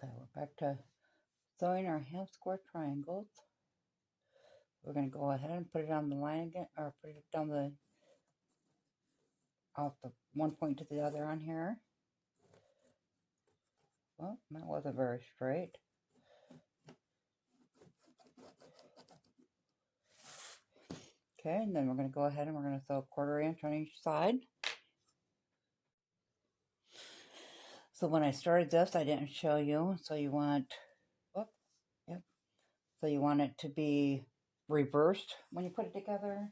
Okay, we're back to sewing our half square triangles. We're going to go ahead and put it on the line again, or put it down the off the one point to the other on here. Well, that wasn't very straight. Okay, and then we're going to go ahead and we're going to sew 1/4 inch on each side. So when I started this, I didn't show you. So you want, yep. So you want it to be reversed when you put it together.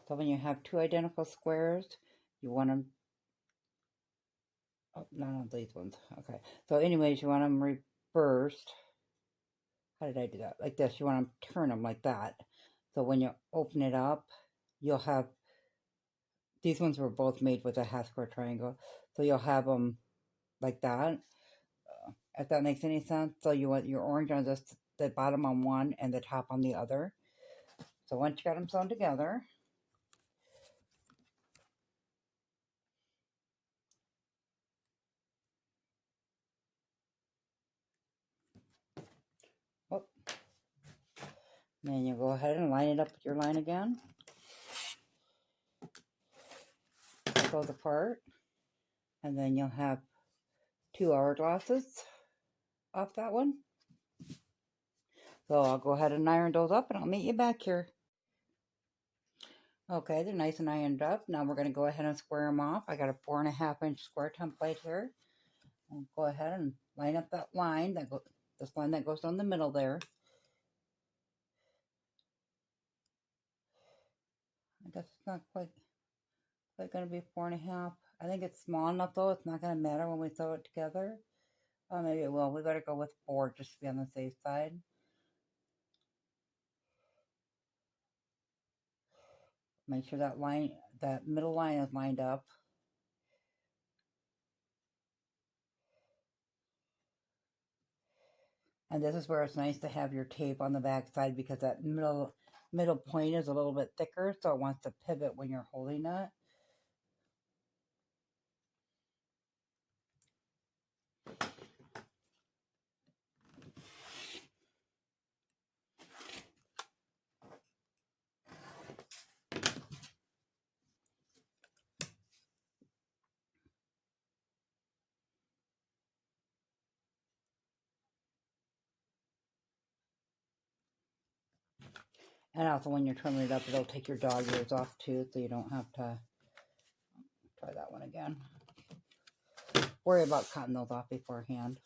So when you have two identical squares, you want them, oh, none of these ones. Okay. So anyways, you want them reversed. How did I do that? Like this. You want to turn them like that. So when you open it up, you'll have, these ones were both made with a half square triangle. So you'll have them like that. If that makes any sense. So you want your orange on this, the bottom on one and the top on the other. So once you got them sewn together, oh, then you go ahead and line it up with your line again. Goes apart. And then you'll have 2 hourglasses off that one. So I'll go ahead and iron those up and I'll meet you back here. Okay, they're nice and ironed up. Now we're going to go ahead and square them off. I got a 4.5 inch square template here. I'll go ahead and line up that line, this line that goes down the middle there. I guess it's not quite going to be 4.5. I think it's small enough though. It's not going to matter when we sew it together. Oh, maybe it will. We better go with 4 just to be on the safe side. Make sure that line, that middle line is lined up. And this is where it's nice to have your tape on the back side because that middle point is a little bit thicker, so it wants to pivot when you're holding it. And also when you're trimming it up, it'll take your dog ears off too, so you don't have to try that one again. Worry about cutting those off beforehand.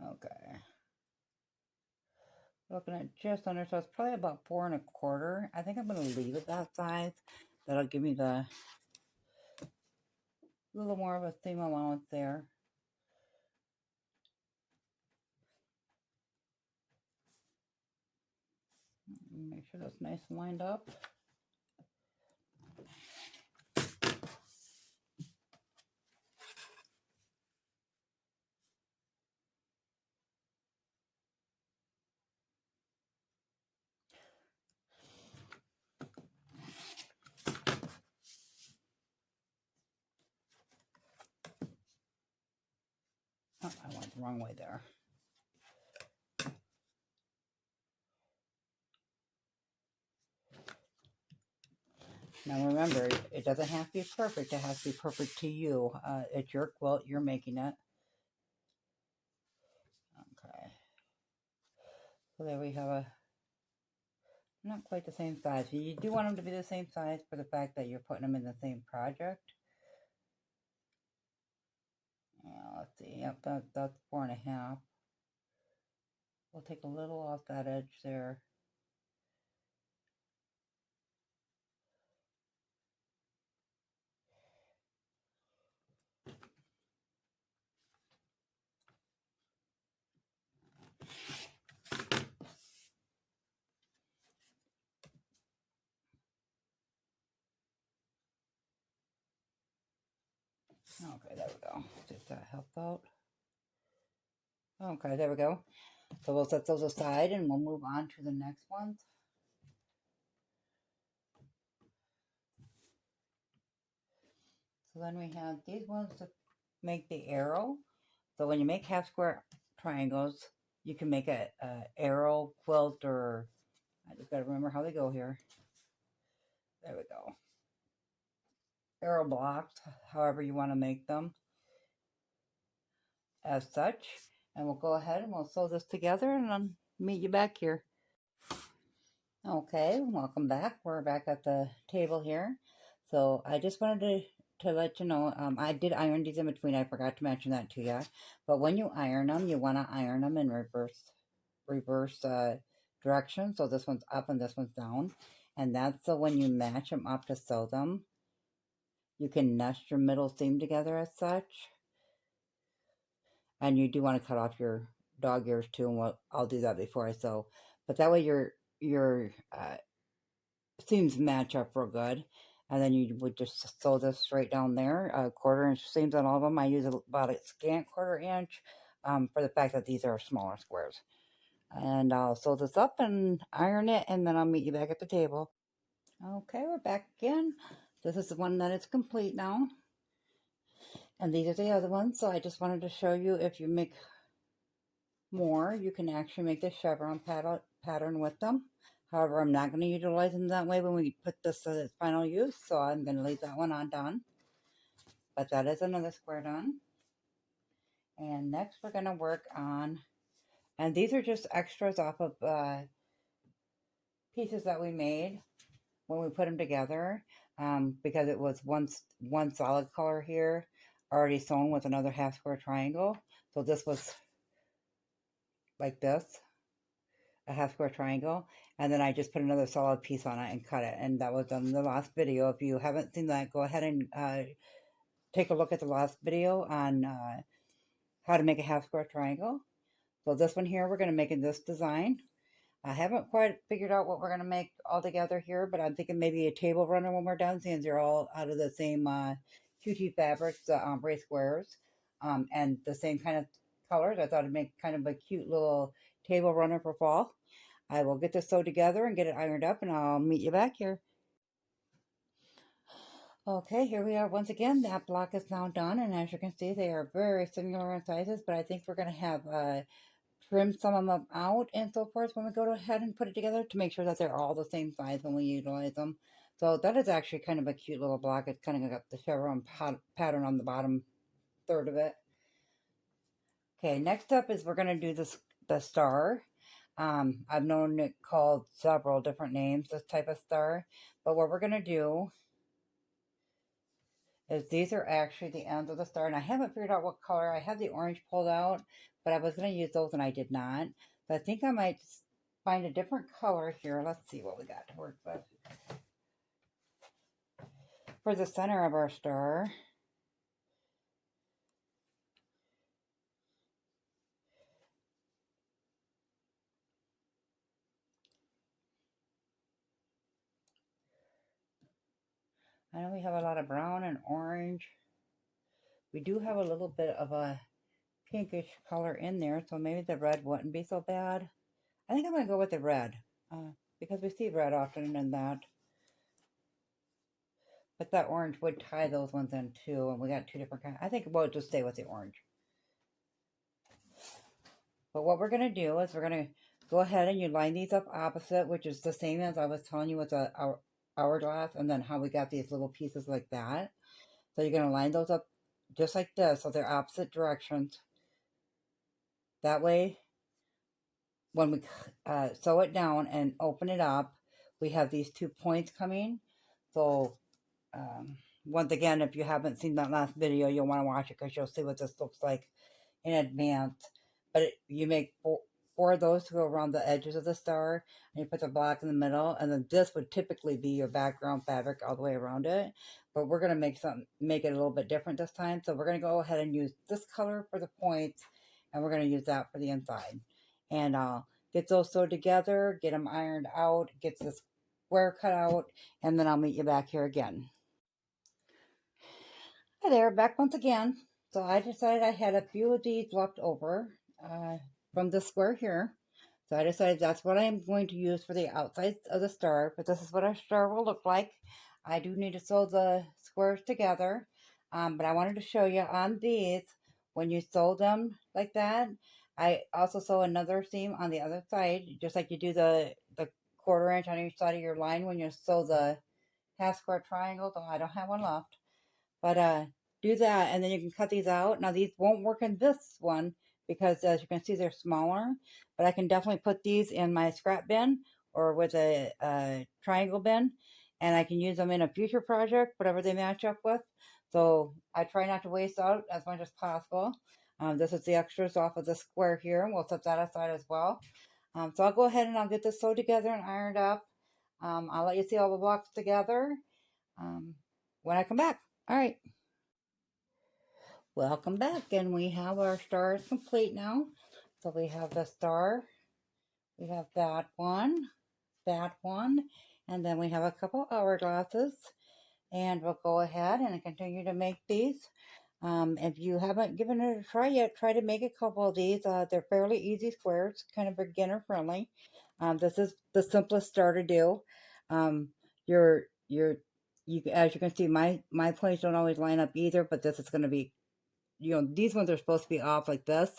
Okay. Looking at just under, so it's probably about 4 1/4. I think I'm going to leave it that size. That'll give me the little more of a seam allowance there. Make sure that's nice and lined up. Oh, I went the wrong way there. Now remember, it doesn't have to be perfect. It has to be perfect to you. It's your quilt. You're making it. Okay. So there we have a, not quite the same size. You do want them to be the same size for the fact that you're putting them in the same project. Let's see. Yep, that's 4.5. We'll take a little off that edge there. Okay, there we go. See if that helps out. Okay, there we go. So we'll set those aside and we'll move on to the next ones. So then we have these ones to make the arrow. So when you make half square triangles, you can make a arrow quilt, or I just got to remember how they go here. There we go. Arrow blocks, however you want to make them as such. And we'll go ahead and we'll sew this together and I'll meet you back here. Okay, welcome back. We're back at the table here. So I just wanted to let you know, I did iron these in between. I forgot to mention that to you. But when you iron them, you want to iron them in reverse direction. So this one's up and this one's down. And that's so when you match them up to sew them, you can nest your middle seam together as such. And you do want to cut off your dog ears too, and I'll do that before I sew. But that way your seams match up real good. And then you would just sew this straight down there. 1/4 inch seams on all of them. I use about a scant 1/4 inch for the fact that these are smaller squares. And I'll sew this up and iron it, and then I'll meet you back at the table. Okay, we're back again. This is the one that is complete now. And these are the other ones. So I just wanted to show you, if you make more, you can actually make the chevron pattern with them. However, I'm not going to utilize them that way when we put this to its final use, so I'm going to leave that one undone. But that is another square done. And next we're going to work on, and these are just extras off of pieces that we made when we put them together, because it was one solid color here already sewn with another half square triangle. So this was like this, a half square triangle, and then I just put another solid piece on it and cut it, and that was done in the last video. If you haven't seen that, go ahead and take a look at the last video on how to make a half square triangle. So this one here, we're going to make in this design. I haven't quite figured out what we're going to make all together here, but I'm thinking maybe a table runner when we're done, since they're all out of the same QT fabrics, the ombre squares, and the same kind of colors. I thought it'd make kind of a cute little table runner for fall. I will get this sewed together and get it ironed up, and I'll meet you back here. Okay, here we are once again. That block is now done, and as you can see, they are very similar in sizes, but I think we're going to have trim some of them out and so forth when we go ahead and put it together to make sure that they're all the same size when we utilize them. So that is actually kind of a cute little block. It's kind of got the chevron pattern on the bottom third of it. Okay, next up is we're going to do the star. I've known it called several different names, this type of star. But what we're going to do is these are actually the ends of the star. And I haven't figured out what color. I have the orange pulled out, but I was going to use those and I did not. So I think I might find a different color here. Let's see what we got to work with. For the center of our star, I know we have a lot of brown and orange. We do have a little bit of a pinkish color in there, so maybe the red wouldn't be so bad. I think I'm going to go with the red, because we see red often in that. But that orange would tie those ones in too, and we got two different kinds. I think we'll just stay with the orange. But what we're going to do is we're going to go ahead and you line these up opposite, which is the same as I was telling you with the hourglass, and then how we got these little pieces like that. So you're going to line those up just like this, so they're opposite directions. That way, when we sew it down and open it up, we have these 2 points coming. So once again, if you haven't seen that last video, you'll want to watch it because you'll see what this looks like in advance. But you make four of those to go around the edges of the star, and you put the black in the middle, and then this would typically be your background fabric all the way around it. But we're going to make it a little bit different this time. So we're going to go ahead and use this color for the points, and we're going to use that for the inside. And get those sewed together, get them ironed out, get the square cut out, and then I'll meet you back here again. Hi there, back once again. So I decided I had a few of these left over. from the square here. So I decided that's what I'm going to use for the outside of the star, but this is what our star will look like. I do need to sew the squares together, but I wanted to show you on these, when you sew them like that, I also sew another seam on the other side, just like you do the 1/4 inch on each side of your line when you sew the half square triangle, though I don't have one left. But do that, and then you can cut these out. Now these won't work in this one because, as you can see, they're smaller. But I can definitely put these in my scrap bin or with a triangle bin, and I can use them in a future project, whatever they match up with. So I try not to waste out as much as possible. This is the extras off of the square here, and we'll set that aside as well. So I'll go ahead and I'll get this sewed together and ironed up. I'll let you see all the blocks together um, when I come back. All right. Welcome back, and we have our stars complete now. So we have the star, we have that one, and then we have a couple hourglasses. And we'll go ahead and continue to make these. If you haven't given it a try yet, try to make a couple of these. They're fairly easy squares, kind of beginner friendly. This is the simplest star to do. Um, as you can see, my points don't always line up either, but this is going to be, these ones are supposed to be off like this,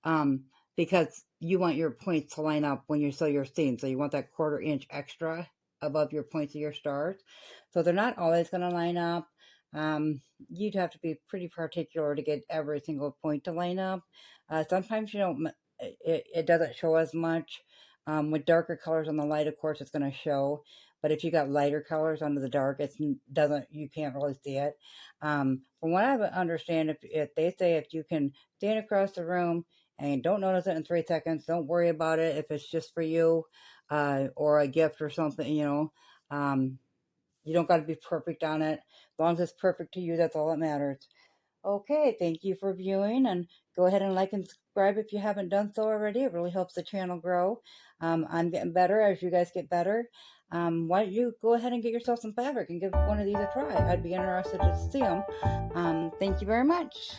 um, because you want your points to line up when you sew your seam. So you want that 1/4 inch extra above your points of your stars. So they're not always going to line up. You'd have to be pretty particular to get every single point to line up. Sometimes you don't, it doesn't show as much. With darker colors on the light, of course, it's going to show. But if you got lighter colors under the dark, you can't really see it. From what I understand, if they say if you can stand across the room and don't notice it in 3 seconds, don't worry about it if it's just for you, or a gift or something, you don't got to be perfect on it. As long as it's perfect to you, that's all that matters. Okay, thank you for viewing, and go ahead and like and subscribe if you haven't done so already. It really helps the channel grow. I'm getting better as you guys get better. Why don't you go ahead and get yourself some fabric and give one of these a try? I'd be interested to see them. Thank you very much.